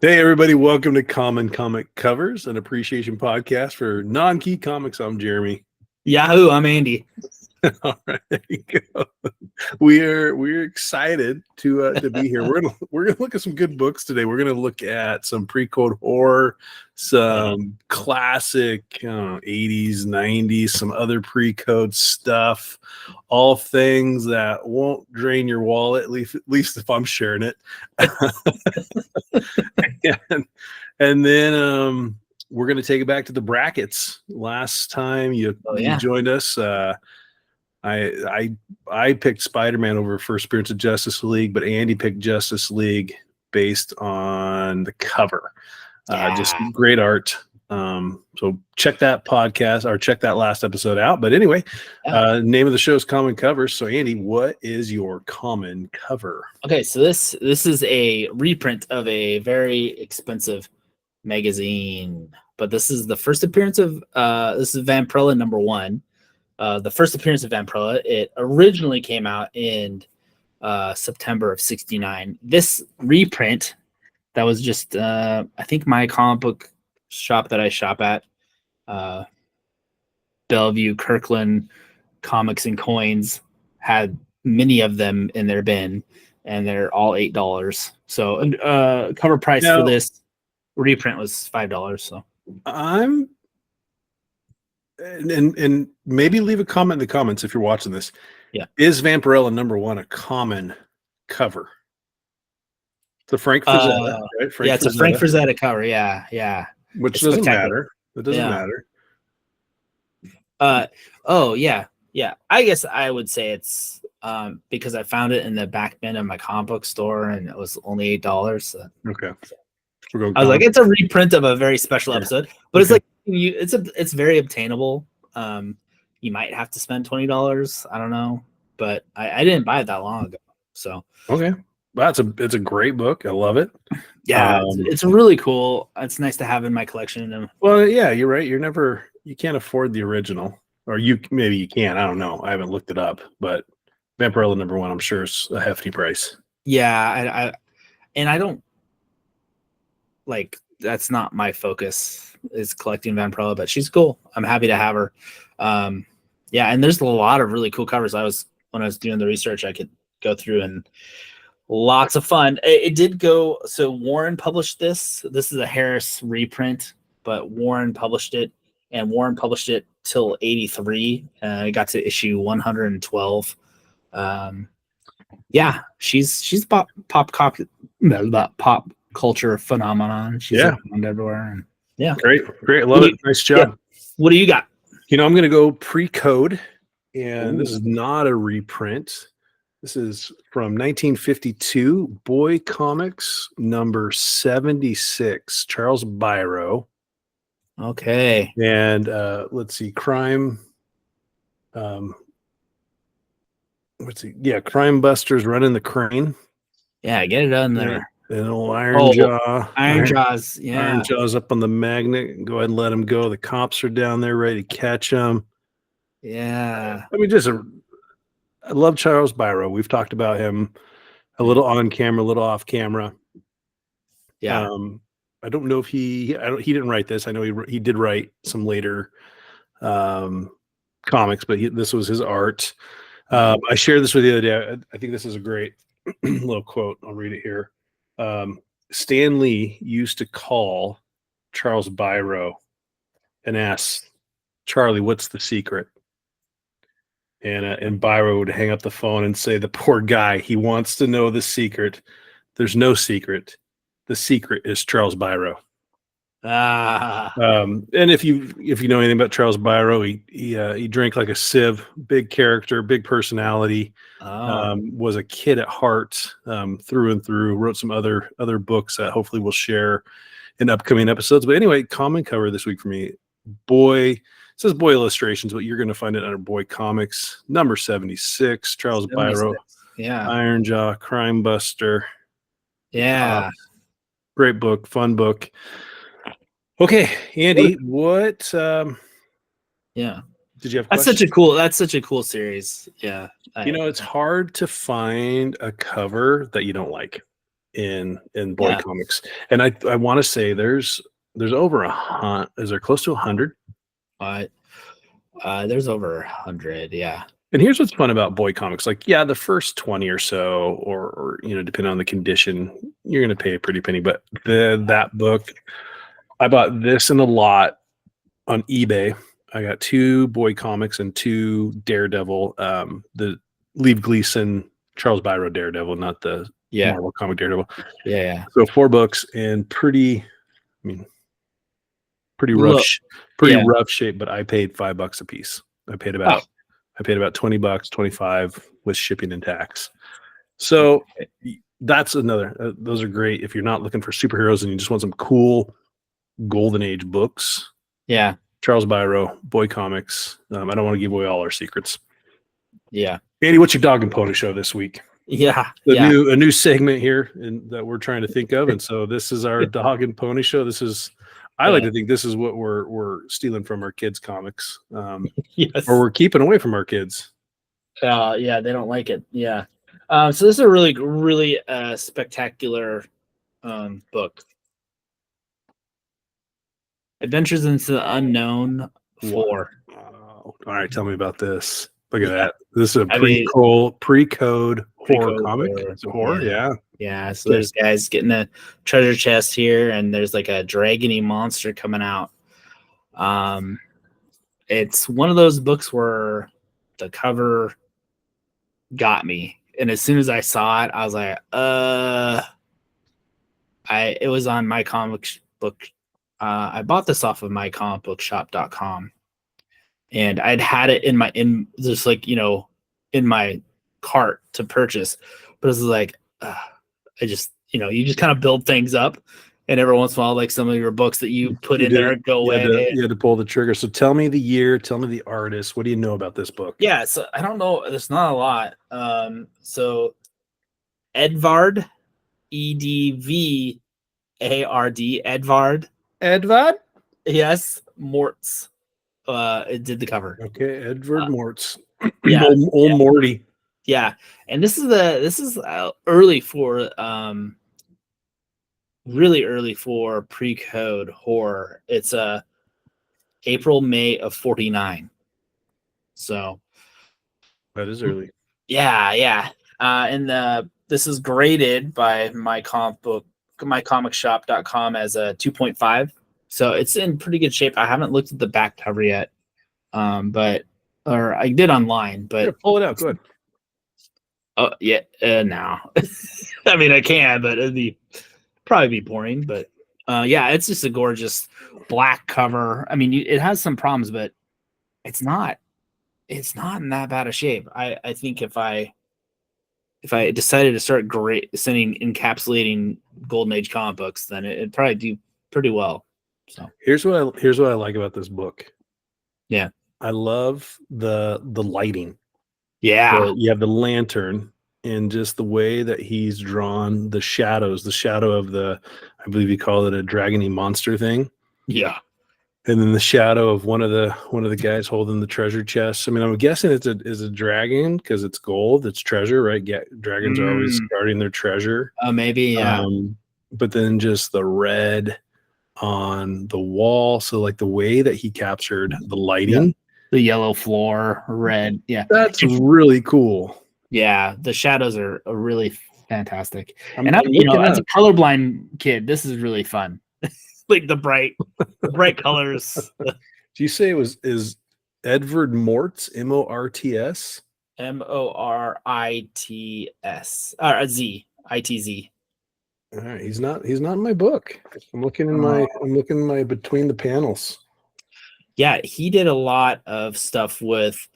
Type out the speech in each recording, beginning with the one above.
Hey, everybody, welcome to Common Comic Covers, an appreciation podcast for non-key comics. I'm Jeremy. Yahoo, I'm Andy. All right, there you go. We're excited to be here. We're gonna look at some good books today. We're gonna look at some pre-code horror, some classic 80s, 90s, some other pre-code stuff, all things that won't drain your wallet, at least if I'm sharing it. and then we're gonna take it back to the brackets. Last time you joined us, I picked Spider-Man over First Appearance of Justice League, but Andy picked Justice League based on the cover. Just great art. So check that podcast or check that last episode out. But anyway, name of the show is Common Covers. So Andy, what is your common cover? Okay, so this is a reprint of a very expensive magazine, but this is the first appearance of this is Vampirella #1. The first appearance of Vampirella. It originally came out in September of '69. This reprint that was just I think my comic book shop that I shop at, Bellevue, Kirkland Comics and Coins, had many of them in their bin, and they're all $8. So cover price for this reprint was $5. So and maybe leave a comment in the comments if you're watching this. Yeah, is Vampirella #1 a common cover? It's a Frank Frazetta, right? It's a Frank Frazetta cover. Yeah. Which doesn't matter. It doesn't matter. Yeah. I guess I would say it's because I found it in the back bin of my comic book store, and it was only $8. So. Okay. I was like, it's a reprint of a very special episode, but it's like it's very obtainable. You might have to spend $20. I don't know, but I didn't buy it that long ago. So okay. Well, it's a great book. I love it. Yeah, it's really cool. It's nice to have in my collection. Well, yeah, you're right. You can't afford the original, or maybe you can. I don't know. I haven't looked it up, but Vampirella #1, I'm sure, is a hefty price. Yeah, I don't like. That's not my focus, is collecting Vampirella, but she's cool. I'm happy to have her. Yeah, and there's a lot of really cool covers. When I was doing the research, I could go through and. Lots of fun. It did go. So Warren published this. This is a Harris reprint, but Warren published it, and Warren published it till '83. It got to issue 112. Yeah, she's pop culture phenomenon. She's around everywhere. And great. Love it. Nice job. Yeah. What do you got? I'm going to go pre-code, and this is not a reprint. This is from 1952, Boy Comics number 76, Charles Byrne. Okay. And let's see, Crime. Crime Busters running the crane. Yeah, get it on there. And old Iron Jaw. Iron Jaws, yeah. Iron Jaw's up on the magnet. Go ahead and let him go. The cops are down there ready to catch him. Yeah. I mean, I love Charles Byrne. We've talked about him a little on camera, a little off camera. Yeah. I don't know if he didn't write this. I know he did write some later comics, but this was his art. I shared this with you the other day. I think this is a great little quote. I'll read it here. Stan Lee used to call Charles Byrne and ask, "Charlie, what's the secret?" And Byrne would hang up the phone and say, "The poor guy, he wants to know the secret. There's no secret. The secret is Charles Byrne." And if you know anything about Charles Byrne, he drank like a sieve. Big character, big personality. Was a kid at heart, through and through. Wrote some other books that hopefully we'll share in upcoming episodes. But anyway, common cover this week for me. It says Boy Illustrations, but you're going to find it under Boy Comics, number 76, Charles Byrne. Yeah. Iron Jaw, Crime Buster. Yeah. Great book, fun book. Okay, Andy, what yeah. Did you have That's such a cool series. Yeah. It's hard to find a cover that you don't like. in boy comics. And I want to say there's over is there close to 100? There's over 100, yeah. And here's what's fun about boy comics. Like, yeah, the first 20 or so, or depending on the condition, you're going to pay a pretty penny. But that book, I bought this in a lot on eBay. I got 2 boy comics and 2 Daredevil, the Lee Gleason, Charles Byrne Daredevil, not the Marvel comic Daredevil. Yeah. So 4 books and pretty rough shape, but I paid $5 a piece. I paid about $20, 25 with shipping and tax. So that's another. Those are great if you're not looking for superheroes and you just want some cool golden age books. Yeah, Charles Byrne, boy comics. I don't want to give away all our secrets. Yeah, Andy, what's your dog and pony show this week? Yeah, a new segment here that we're trying to think of, and so this is our dog and pony show. This is. I like to think this is what we're stealing from our kids' comics, yes, or we're keeping away from our kids. Yeah, they don't like it. Yeah, so this is a really, really spectacular book. Adventures into the Unknown 4. All right, tell me about this. Look at that. This is a pre-code horror comic. It's a horror, yeah. Yeah, so there's guys getting a treasure chest here, and there's like a dragony monster coming out. It's one of those books where the cover got me, and as soon as I saw it, I was like, it was on my comic book. I bought this off of mycomicbookshop.com, and I'd had it in my cart to purchase, but it was like, I just, you just kind of build things up, and every once in a while, like some of your books that you put in there go away. You had to pull the trigger. So tell me the year, tell me the artist. What do you know about this book? Yeah, so I don't know. There's not a lot. So Edvard, Edvard, Edvard? Yes, Mortz. It did the cover. Okay, Edvard Mortz. Yeah, old Morty. Yeah, and this is early for really early for pre-code horror. It's April, May of 49. So that is early. Yeah. And this is graded by mycomicshop.com as a 2.5. So it's in pretty good shape. I haven't looked at the back cover yet. Or I did online, but yeah, pull it out. Good. Oh yeah, no. I mean, I can, but it'd probably be boring. But yeah, it's just a gorgeous black cover. I mean, it has some problems, but it's not in that bad a shape. I think if I decided to start encapsulating Golden Age comic books, then it'd probably do pretty well. So here's what I like about this book. Yeah, I love the lighting. Yeah. So you have the lantern and just the way that he's drawn the shadows, the shadow of I believe you call it a dragony monster thing. Yeah. And then the shadow of one of the guys holding the treasure chest. I mean, I'm guessing it's a dragon because it's gold, it's treasure, right? Dragons are always guarding their treasure. Maybe, yeah. But then just the red on the wall. So like the way that he captured the lighting. Yeah. The yellow floor, red. Yeah. That's really cool. Yeah. The shadows are really fantastic. As a colorblind kid, this is really fun. Like the bright colors. Do you say is Edvard Mortz, Morts? Morits. Z. All right, he's not in my book. I'm looking in my between the panels. Yeah, he did a lot of stuff with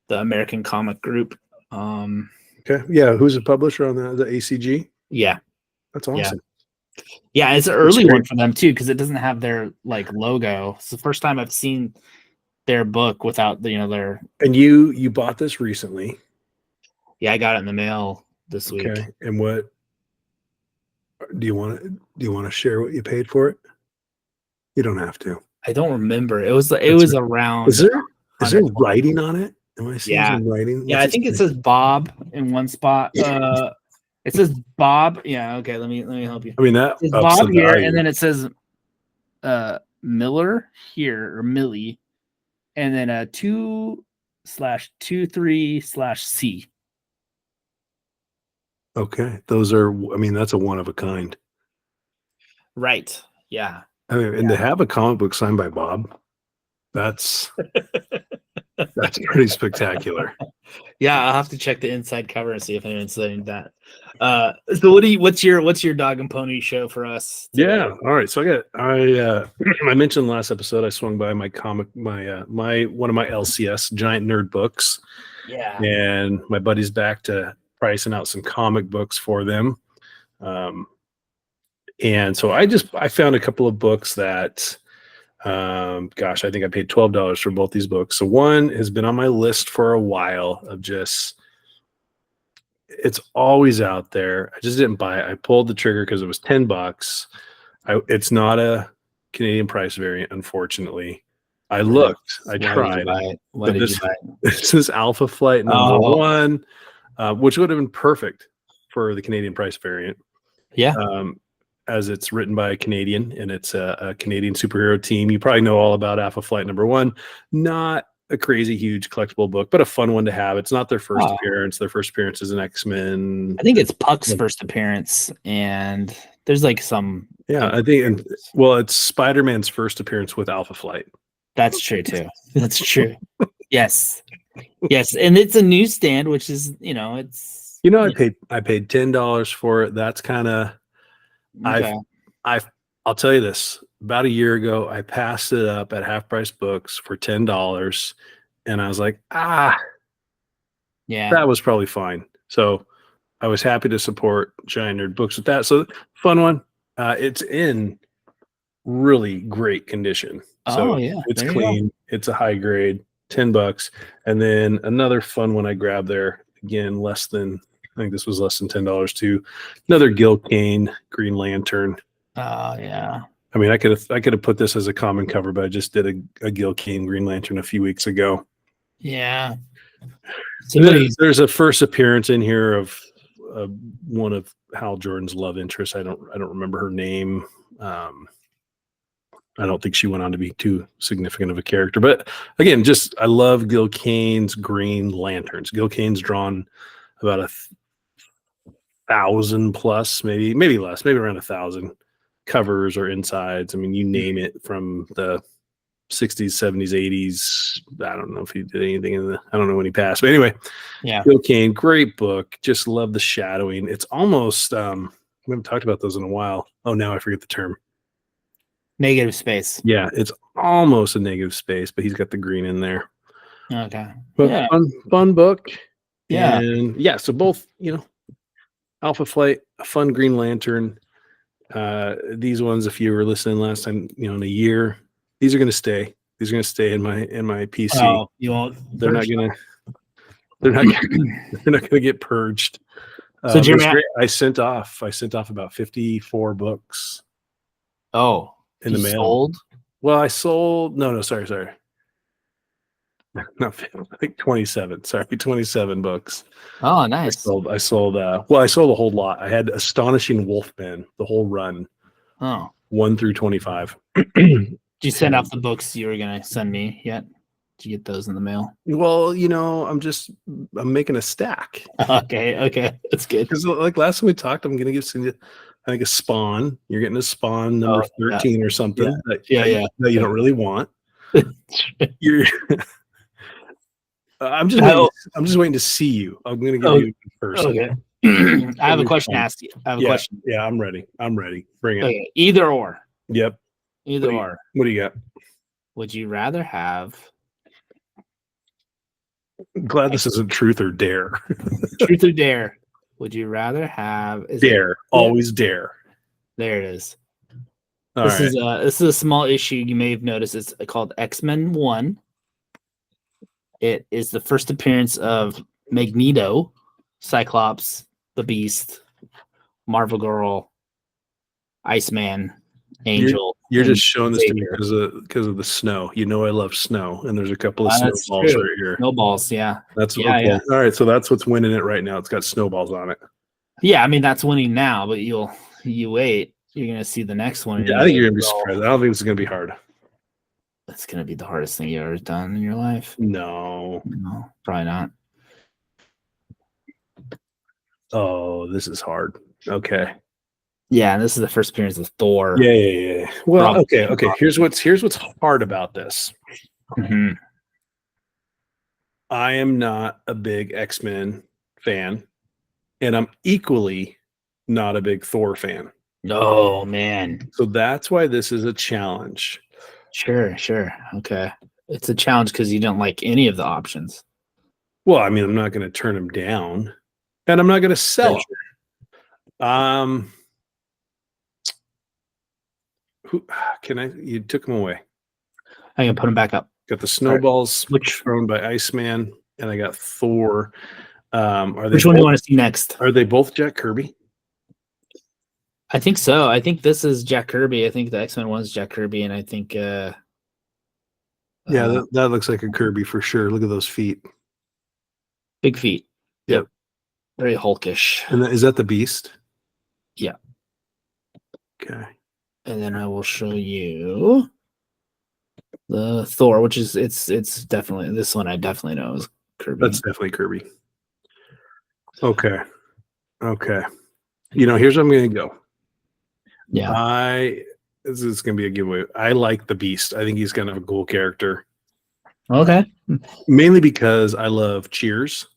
the American Comic Group. Okay. Yeah, who's the publisher on the ACG? Yeah. That's awesome. Yeah, it's an early one for them too, because it doesn't have their logo. It's the first time I've seen their book without their. And you bought this recently? Yeah, I got it in the mail this week. Okay. And what do you want to share what you paid for it? You don't have to. I don't remember. It was around. Is there writing on it? Am I seeing some writing? Yeah, I think it says Bob in one spot. It says Bob. Yeah, okay. Let me help you. I mean, that It says ups Bob the here, value. and then it says Miller here or Millie, and then a 2/23/C. Okay, those are. I mean, that's a one of a kind. Right. Yeah. I mean, and to have a comic book signed by Bob, that's pretty spectacular. Yeah, I'll have to check the inside cover and see if anyone's saying that. So what's your dog and pony show for us today? Yeah. All right. So I mentioned last episode I swung by my comic my one of my LCS giant nerd books. Yeah. And my buddy's back to pricing out some comic books for them. And so I found a couple of books that gosh, I think I paid $12 for both these books. So one has been on my list for a while of just it's always out there. I just didn't buy it. I pulled the trigger because it was $10. It's not a Canadian price variant, unfortunately. I looked, I tried. Why did you buy it? This is Alpha Flight number one, which would have been perfect for the Canadian price variant. Yeah. As it's written by a Canadian and it's a Canadian superhero team. You probably know all about Alpha Flight number one. Not a crazy huge collectible book, but a fun one to have. It's not their first appearance. Their first appearance is an X-Men. I think it's Puck's first appearance, and there's like some. Yeah, I think, it's Spider-Man's first appearance with Alpha Flight. That's true too. That's true. Yes, and it's a newsstand, which is it's. I paid $10 for it. That's kind of. Okay. I'll tell you this. About a year ago, I passed it up at Half Price Books for $10, and I was like, yeah, that was probably fine. So I was happy to support Giant Nerd Books with that. So fun one. It's in really great condition. So it's clean. It's a high grade, $10. And then another fun one I grabbed there, again, I think this was less than $10 too. Another Gil Kane Green Lantern. Oh yeah. I mean, I could have put this as a common cover, but I just did a Gil Kane Green Lantern a few weeks ago. Yeah. There's a first appearance in here of one of Hal Jordan's love interests. I don't remember her name. I don't think she went on to be too significant of a character, but again, I love Gil Kane's Green Lanterns. Gil Kane's drawn about 1,000 plus, maybe less, maybe around 1,000 covers or insides. I mean, you name it, from the 60s, 70s, 80s. I don't know if he did anything I don't know when he passed, but anyway, Gil Kane, great book. Just love the shadowing. It's almost, we haven't talked about those in a while. Oh, now I forget the term. Negative space. Yeah, it's almost a negative space, but he's got the green in there. Okay. But fun book. Yeah. And so both, Alpha Flight, a fun Green Lantern. These ones, if you were listening last time, in a year, these are going to stay. These are going to stay in my PC. Oh, you won't. They're not going to get purged. So Jimmy, I sent off about 54 books. Oh, in the mail. Sold? Well, I sold. No, sorry. Not 50, I think 27. Sorry, 27 books. Oh, nice. I sold a whole lot. I had Astonishing Wolfman, the whole run. Oh. 1 through 25. Did you send off the books you were gonna send me yet? Did you get those in the mail? Well, I'm making a stack. Okay. That's good. Because like last time we talked, I'm gonna send you, I think, a Spawn. You're getting a Spawn number 13 or something. That you don't really want. I'm just waiting to see you. I'm going to give you first. Okay. I have a question to ask you. Question. Yeah, I'm ready. Bring it. Okay. Either or. Yep. Either or. What do you got? Would you rather have? I'm glad this isn't truth or dare. Truth or dare? Would you rather have? Dare. Always dare. There it is. This is a small issue you may have noticed. It's called X-Men 1. It is the first appearance of Magneto, Cyclops, the Beast, Marvel Girl, Iceman, Angel. You're just showing this to me because of the snow. I love snow, and there's a couple of snowballs right here. Snowballs, yeah. That's okay. Yeah. All right, so that's what's winning it right now. It's got snowballs on it. Yeah, I mean that's winning now, but you wait. You're gonna see the next one. Yeah, I think you're gonna be surprised. I don't think it's gonna be hard. It's gonna be the hardest thing you've ever done in your life. No, probably not. Oh, this is hard. Okay. Yeah, and this is the first appearance of Thor. Yeah. Well, okay. Here's what's hard about this. Mm-hmm. I am not a big X-Men fan, and I'm equally not a big Thor fan. Oh man. So that's why this is a challenge. Sure. Okay. It's a challenge because you don't like any of the options. Well, I mean, I'm not going to turn them down, and I'm not going to sell them. Who can I? You took them away. I can put them back up. Got the snowballs, which thrown by Iceman, and I got Thor. Which one do you want to see next? Are they both Jack Kirby? I think so. I think this is Jack Kirby. I think the X-Men one's Jack Kirby, and I think yeah, that looks like a Kirby for sure. Look at those feet. Big feet. Yep. Very hulkish. And is that the Beast? Yeah. Okay. And then I will show you the Thor, which is it's definitely this one. I definitely know is Kirby. That's definitely Kirby. Okay. Here's where I'm going to go. Yeah. This is going to be a giveaway. I like the Beast. I think he's kind of a cool character. Okay. Mainly because I love Cheers.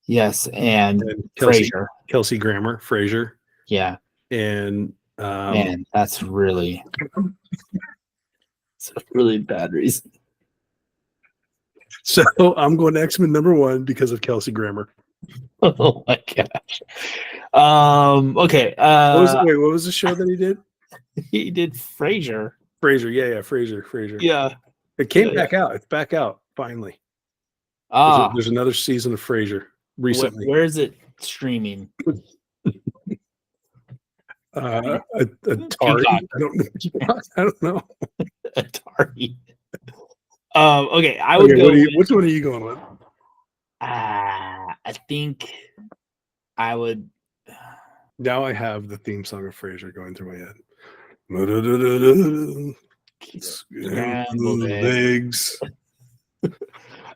Yes, and Kelsey Grammer, Frasier. Yeah. And man, that's really it's a really bad reason. So I'm going to X-Men #1 because of Kelsey Grammer. Oh my gosh. Okay. What was the show that he did? He did Frasier. Yeah, Frasier. Yeah. It came back out. It's back out finally. There's another season of Frasier recently. Where is it streaming? Atari. I don't know. Atari. Okay, I would go. Which one are you going with? I think I would. Now I have the theme song of Frasier going through my head. Legs.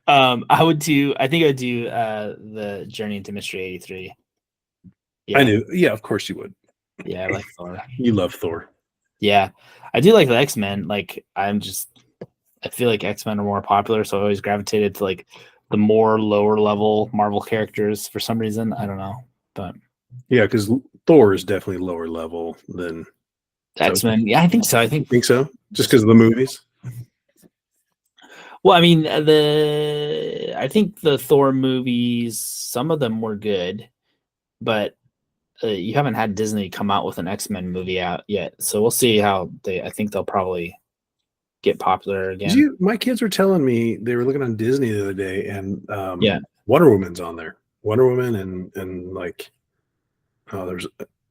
I would do. I think I would do the Journey into Mystery 83. Yeah. I knew. Yeah, of course you would. Yeah, I like Thor. You love Thor. Yeah, I do like the X-Men. Like, I feel like X-Men are more popular, so I always gravitated to like the more lower level Marvel characters for some reason. I don't know, but yeah, because Thor is definitely lower level than X-Men. Yeah, I think so. Think so? Just because of the movies? Well, I mean, I think the Thor movies, some of them were good, but you haven't had Disney come out with an X-Men movie out yet, so we'll see how I think they'll probably get popular again. My kids were telling me they were looking on Disney the other day, and Wonder Woman's on there. Wonder Woman and like, there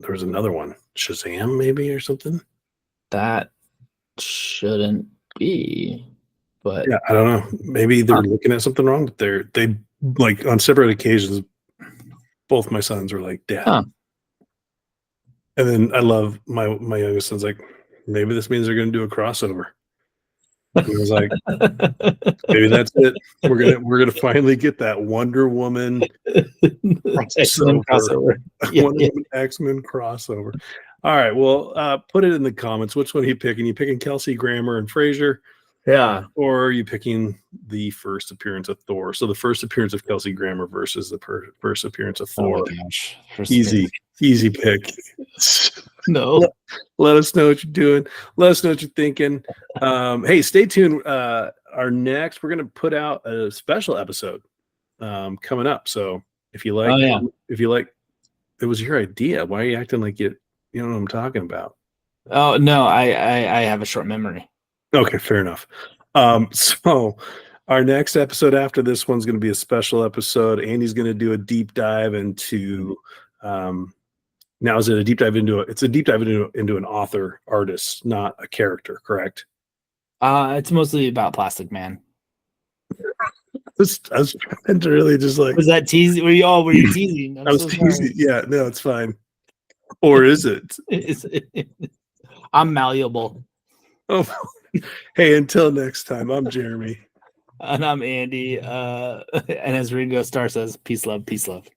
was another one, Shazam maybe or something. That shouldn't be, but yeah, I don't know. Maybe they're looking at something wrong. But they like on separate occasions, both my sons were like, "Dad." Huh. And then I love my youngest son's like, maybe this means they're going to do a crossover. And I was like, maybe that's it. We're gonna finally get that Wonder Woman crossover. Wonder Woman X-Men crossover. All right, well, put it in the comments. Which one are you picking? You picking Kelsey Grammer and Frasier? Yeah. Or are you picking the first appearance of Thor? So the first appearance of Kelsey Grammer versus the first appearance of Thor. Oh my gosh. Easy pick. No. Let us know what you're doing. Let us know what you're thinking. Hey, stay tuned. We're going to put out a special episode coming up. So if you like, it was your idea. Why are you acting like you know what I'm talking about? Oh no, I have a short memory. Okay, fair enough. So our next episode after this one's going to be a special episode. Andy's going to do a deep dive into now is it a deep dive into into an author artist, not a character, correct? It's mostly about Plastic Man. I was trying to really just like. Was that teasing? Were you teasing? I was teasing. Yeah, no, it's fine. Or is it? I'm malleable. Oh, hey, until next time, I'm Jeremy. And I'm Andy. And as Ringo Starr says, peace, love, peace, love.